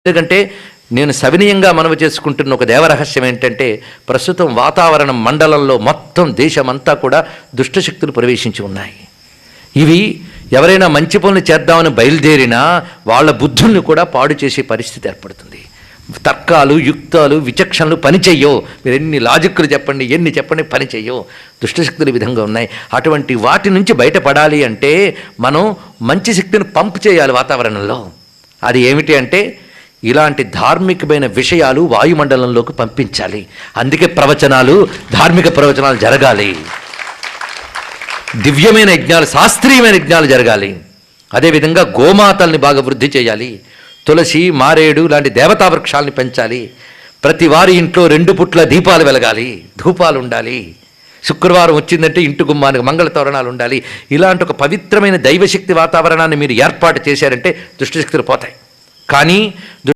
ఎందుకంటే నేను సవినయంగా మనవి చేసుకుంటున్న ఒక దేవరహస్యం ఏంటంటే, ప్రస్తుతం వాతావరణం మండలంలో మొత్తం దేశమంతా కూడా దుష్టశక్తులు ప్రవేశించి ఉన్నాయి. ఇవి ఎవరైనా మంచి పనులు చేద్దామని బయలుదేరినా వాళ్ళ బుద్ధుల్ని కూడా పాడు చేసే పరిస్థితి ఏర్పడుతుంది. తర్కాలు, యుక్తాలు, విచక్షణలు పనిచెయ్యో. మీరు ఎన్ని లాజిక్లు చెప్పండి, ఎన్ని చెప్పండి, పనిచెయ్యో. దుష్టశక్తులు ఈ విధంగా ఉన్నాయి. అటువంటి వాటి నుంచి బయటపడాలి అంటే మనం మంచి శక్తిని పంపు చేయాలి వాతావరణంలో. అది ఏమిటి అంటే, ఇలాంటి ధార్మికమైన విషయాలు వాయుమండలంలోకి పంపించాలి. అందుకే ప్రవచనాలు, ధార్మిక ప్రవచనాలు జరగాలి. దివ్యమైన యజ్ఞాలు, శాస్త్రీయమైన యజ్ఞాలు జరగాలి. అదేవిధంగా గోమాతల్ని బాగా వృద్ధి చేయాలి. తులసి, మారేడు లాంటి దేవతా వృక్షాలని పెంచాలి. ప్రతి వారి ఇంట్లో 2 పుట్ల దీపాలు వెలగాలి, ధూపాలు ఉండాలి. శుక్రవారం వచ్చిందంటే ఇంటి గుమ్మానికి మంగళ తోరణాలు ఉండాలి. ఇలాంటి ఒక పవిత్రమైన దైవశక్తి వాతావరణాన్ని మీరు ఏర్పాటు చేశారంటే దుష్టశక్తులు పోతాయి. కానీ